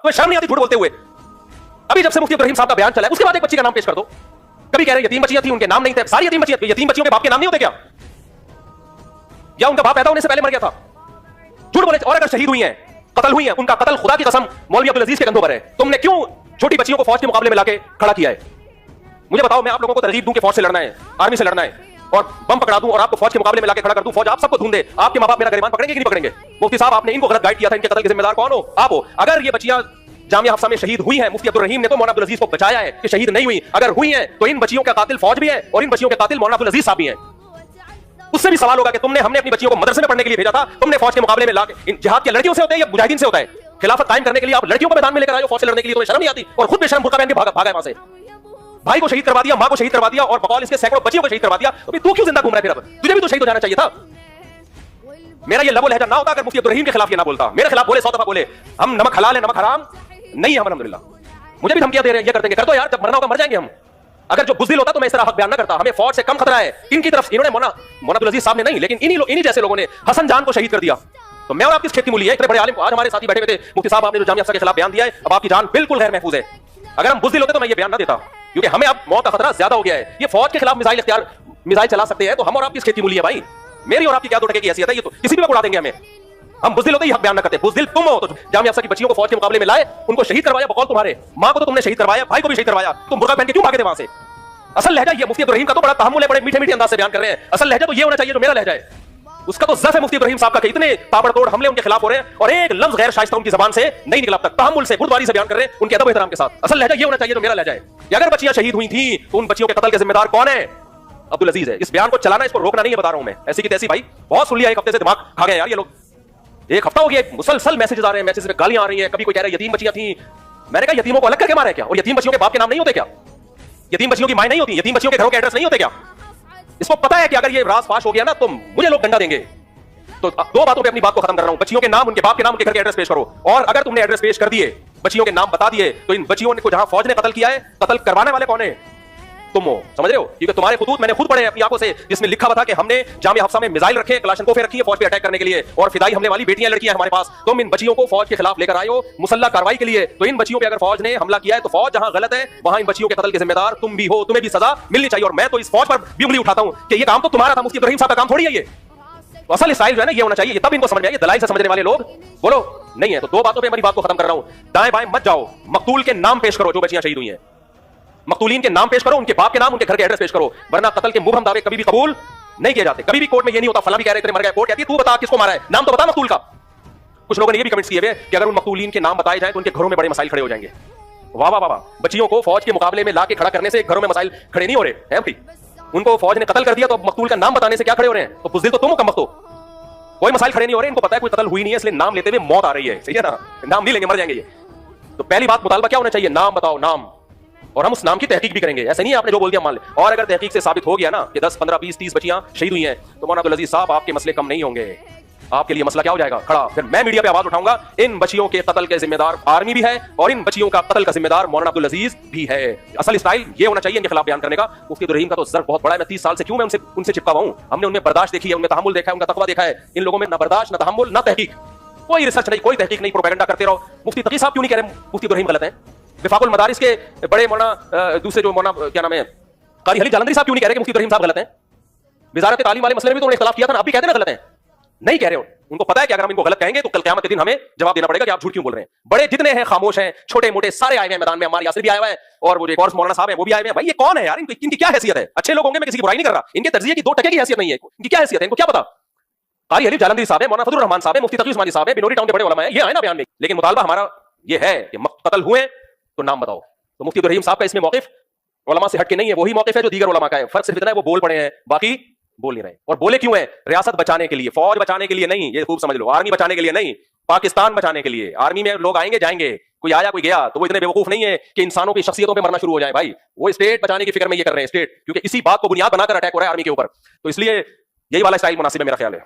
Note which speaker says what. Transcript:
Speaker 1: तो शर्म नहीं आती झूठ बोलते हुए? अभी जब से मुफ्ती इब्राहिम साहब का बयान चला है उसके बाद एक बच्ची का नाम पेश कर दो। कभी कह रहे हैं यतीम बच्चियां थी, उनके नाम नहीं थे। सारी यतीम बच्चियों के बाप के नाम नहीं होते क्या? या उनका बाप पैदा होने से पहले मर गया था? झूठ बोले। और अगर शहीद हुई हैं, कत्ल हुई हैं, उनका कत्ल खुदा की कसम मौलवी अब्दुल अजीज के कंधों पर है। तुमने क्यों छोटी बच्चियों को फौज के मुकाबले में लाके खड़ा किया है? मुझे बताओ, मैं आप लोगों को तरगीब दूं कि फौज से लड़ना है, आर्मी से लड़ना है, और बम पकड़ा दूं और आपको फौज के मुकाबले में लाके खड़ा कर दूं, फौज आप सबको ढूंढे, आपके मां बाप मेरा गिरबान पकड़ेंगे कि नहीं पकड़ेंगे? मुफ्ती साहब, आपने इनको गलत गाइड किया था। इनके कत्ल के जिम्मेदार कौन हो? आप हो। अगर ये बच्चियां जामिया हफ्सा में शहीद हुई हैं, मुफ्ती अब्दुल रहीम ने तो मौलाना अब्दुल अजीज को बचाया है कि शहीद नहीं हुई। अगर हुई हैं तो इन बच्चियों का कातिल फौज भी है और इन बच्चियों के कातिल मौलाना अब्दुल अजीज साहब भी हैं। उससे भी सवाल होगा कि हमने अपनी बच्चियों को मदरसे में पढ़ने के लिए भेजा था, तुमने फौज के मुकाबले में लाके जिहाद के लड़कियों से होता है या मुजाहिदीन से होता है? खिलाफत कायम करने के लिए आप लड़कियों को मैदान में लेकर आए हो फौज से लड़ने के लिए, तुम्हें शर्म नहीं आती? और खुद बेशर्म बुर्का पहन के भागा है वहां से। भाई को शहीद करवा दिया, मां को शहीद करवा दिया और बकौल इसके सैकड़ों बच्चियों को शहीद करवा दिया। तो तू क्यों जिंदा घूम रहा है? फिर अब तुझे भी तो शहीद हो जाना चाहिए था। मेरा ये लबो लहजा ना होता अगर मुफ्ती अब्दुल रहीम के खिलाफ ये ना बोलता। मेरे खिलाफ बोले 100 दफा बोले हम नमक हलाल है, नमक हराम नहीं है हम, अल्हम्दुलिल्लाह। मुझे भी धमकियां दे रहे हैं, ये कर देंगे, कर दो यार, जब मरना होगा मर जाएंगे हम। अगर जो बुज़दिल होता तो मैं इस तरह हक बयान ना करता। हमें फौज से कम खतरा है। इनकी तरफ इन्होंने मौलाना अब्दुल अजीज साहब ने नहीं, लेकिन इन्हीं जैसे लोगों ने हसन जान को शहीद कर दिया। तो मैं और आप किस खेती मूली है? इतने बड़े आलिम को आज हमारे साथी बैठे हुए थे, मुफ्ती साहब आपने जो जामिया हफ्सा के खिलाफ बयान दिया है, अब आपकी जान बिल्कुल गैर महफूज है। अगर हम बुज़दिल होते तो मैं ये बयान ना देता, क्योंकि हमें अब मौत का खतरा ज्यादा हो गया है। ये फौज के खिलाफ मिसाइल चला सकते हैं, तो हम और आप किस खेती मूली है भाई? मेरी और आपकी क्या 2 टके की हैसियत है? ये तो किसी भी वक्त उड़ा देंगे हमें। हम बुज़दिल होते ही हक बयान ना करते। बुज़दिल तुम हो तो जामिया हफ्सा की बच्चियों को फौज के मुकाबले में लाए, उनको शहीद करवाया, बकौल तुम्हारे। मां को तो तुमने शहीद करवाया, भाई को भी शहीद करवाया, तुम बुर्का पहन के क्यों भागे थे वहां से? असल लहजा ये मुफ्ती इब्राहिम का तो बड़ा तहम्मुल है, बड़े मीठे मीठे अंदाज से बयान कर रहे हैं। असल लहजा तो ये होना चाहिए जो मेरा लहजा है। उसका तो ज़फ़ है मुफ्ती इब्राहिम साहब का कि इतने ताबड़तोड़ हमले उनके खिलाफ हो रहे हैं और एक लफ्ज गैर शाइस्ता उनकी ज़बान से नहीं निकला अब तक। तहम्मुल से, बुर्दबारी से बयान कर रहे हैं, उनके अदब एहतराम के साथ। असल लहजा ये होना चाहिए जो मेरा लहजा है कि अगर बच्चियां शहीद हुई थी तो उन बच्चियों के कत्ल के जिम्मेदार कौन है? अब्दुल अजीज है। इस बयान को चलाना, इसको रोकना नहीं है, बता रहा हूं मैं। ऐसी की तैसी भाई बहुत सुन लिया, एक हफ्ते से दिमाग खा गए यार ये लोग। एक हफ्ता हो गया, मुसलसल मैसेज आ रहे हैं, मैसेज में गालियां आ रही हैं। कभी कोई कह रहा है यतीम बच्चियां थी। मैंने कहा यतीमों को अलग करके मारा है क्या? और यतीम बच्चियों के बाप के नाम नहीं होते क्या? यतीम बच्चियों की मां नहीं होती? यतीम बच्चियों के घरों के एड्रेस नहीं होते क्या? इसको पता है कि अगर ये राज फाश हो गया ना तो मुझे लोग डंडा देंगे। तो 2 बातों पे अपनी बात को खत्म कर रहा हूं। बच्चियों के नाम, उनके बाप के नाम, उनके घर के एड्रेस पेश करो। और अगर तुमने एड्रेस पेश कर दिए, बच्चियों के नाम बता दिए, तो इन बच्चियों को जहां फौज ने कत्ल किया है, कत्ल करवाने वाले कौन है? तुम हो। समझ रहे हो? क्योंकि तुम्हारे खुतूत मैंने खुद पढ़े अपनी आंखों से, जिसमें लिखा हुआ था कि हमने जामिया हफ्सा में मिसाइल रखे, कलाशनकोफे रखी है फौज पे अटैक करने के लिए, और फिदाई हमले वाली बेटियां लड़कियां हमारे पास। तुम इन बच्चियों को फौज के खिलाफ लेकर आए हो मुसल्लह कार्रवाई के लिए। तो इन बच्चियों पे अगर फौज ने हमला किया है तो फौज जहां गलत है वहां इन बच्चियों के कत्ल के जिम्मेदार तुम भी हो। तुम्हें भी सजा मिलनी चाहिए। और मैं तो इस फौज पर भी उंगली उठाता हूं कि ये काम तो तुम्हारा था, मुफ्ती इब्राहिम साहब का काम थोड़ी है ये। तो असल स्टाइल जो है ना ये होना चाहिए, तब इनको समझ में आएगी। दलाइल से समझने वाले लोग बोलो नहीं है। तो 2 बातों पे मेरी बात को खत्म कर रहा हूं। दाएं बाएं मत जाओ, मकतूल के नाम पेश करो जो बच्चियां शहीद हुई हैं। मकतूलीन के नाम पेश करो, उनके बाप के नाम, उनके घर के एड्रेस पेश करो, वरना कत्ल के मुबहम दावे कभी भी कबूल नहीं किए जाते। कभी भी कोर्ट में ये नहीं होता फलां भी कह रहे थे मर गया, कोर्ट कहती है तू बता किसको मारा है, नाम तो बता मकतूल का। कुछ लोगों ने ये भी कमेंट्स किए हुए कि अगर उन मकतूलीन के नाम बताए जाए तो उनके घरों में बड़े मसाइल खड़े हो जाएंगे। वाह वाह वाह। बच्चियों को फौज के मुकाबले में लाके खड़ा करने से घरों में मसाइल खड़े नहीं हो रहे हैं भाई। उनको फौज ने कत्ल कर दिया तो मकतूल का नाम बताने से क्या खड़े हो रहे हैं? तो बुज़दिल तो तुम हो, कम वक्त हो। कोई मसाइल खड़े नहीं हो रहे, इनको पता है कोई कत्ल हुई नहीं है, इसलिए नाम लेते हुए मौत आ रही है। सही है ना? नाम नहीं लेंगे, मर जाएंगे ये। तो पहली बात मुतालबा क्या होना चाहिए? नाम बताओ, नाम। और हम उस नाम की तहकीक भी करेंगे। ऐसे नहीं है आपने जो बोल दिया मान ले। और अगर तहकीक से साबित हो गया ना कि 10, 15, 20, 30 बच्चियां शहीद हुई हैं तो मौलाना अब्दुल अजीज साहब आपके मसले कम नहीं होंगे। आपके लिए मसला क्या हो जाएगा खड़ा? फिर मैं मीडिया पे आवाज उठाऊंगा, इन बच्चियों के कत्ल के जिम्मेदार आर्मी भी है और इन बच्चियों का कत्ल का जिम्मेदार मौलाना अब्दुल अजीज भी है। असल स्टाइल ये होना चाहिए इनके खिलाफ बयान करने का। मुफ्ती अब्दुल रहीम का तो ज़र्फ बहुत बड़ा है। मैं 30 साल से क्यों मैं उनसे चिपका हुआ हूं। हमने उनमें बर्दाश्त देखी है, उनमें तहम्मुल देखा है, उनका तकवा देखा है। इन लोगों में ना बर्दाश्त, ना तहम्मुल, ना तहकीक। कोई रिसर्च नहीं, कोई तहकीक नहीं, प्रोपेगेंडा करते रहो। मुफ्ती तकी साहब क्यों नहीं कह रहे मुफ्ती इब्राहिम गलत है? विफाकुल मदारिस के बड़े मौलाना दूसरे जो मौलाना क्या नाम है कारी हली जालंधरी साहब क्यों नहीं कह रहे कि मुफ्ती इब्राहिम साहब गलत हैं? वजारत तालीम वाले मसले में भी तो उन्होंने इख्तिलाफ किया था ना, आप भी कहते हैं ना गलत हैं। नहीं कह रहे हो। उनको पता है कि अगर हम इनको गलत कहेंगे तो कल क़यामत के दिन हमें जवाब देना पड़ेगा कि आप झूठ क्यों बोल रहे हैं। बड़े जितने हैं खामोश हैं, छोटे मोटे सारे आए हैं मैदान में। हमारे यासिर भी आया हुआ है और वो जो एक और मौलाना साहब है वो भी आए हुए हैं। भाई ये कौन है यार? इनकी क्या हैसियत है? अच्छे लोग होंगे, मैं किसी की बुराई नहीं कर रहा। इनके तर्जिए की 2 टके की हैसियत नहीं है। इनकी क्या हैसियत है? इनको क्या पता? कारी हली जालंधरी साहब है, मौलाना फजलुर रहमान साहब है, मुफ्ती तकी उस्मानी साहब है, बिनोरी टाउन के बड़े उलमा है, ये आए ना बयान में। लेकिन मुतालबा हमारा ये है कि कत्ल हुए तो नाम बताओ। तो मुफ्ती इब्राहिम साहब का इसमें मौक़िफ़ उलमा से हटके नहीं है, वही मौक़िफ़ है जो दीगर उलमा का है। फर्क सिर्फ इतना है वो बोल पड़े हैं, बाकी बोल नहीं रहे। और बोले क्यों है? रियासत बचाने के लिए, फौज बचाने के लिए नहीं, ये खूब समझ लो। आर्मी बचाने के लिए नहीं, पाकिस्तान बचाने के लिए। आर्मी में लोग आएंगे जाएंगे, कोई आया कोई गया, तो वो इतने बेवकूफ नहीं है कि इंसानों की शख्सियतों पे मरना शुरू हो जाए। भाई वो स्टेट बचाने की फिक्र में ये कर रहे हैं, स्टेट, क्योंकि इसी बात को बुनियाद बनाकर अटैक हो रहा है आर्मी के ऊपर। तो इसलिए यही वाला स्टाइल मुनासिब है मेरा ख्याल है।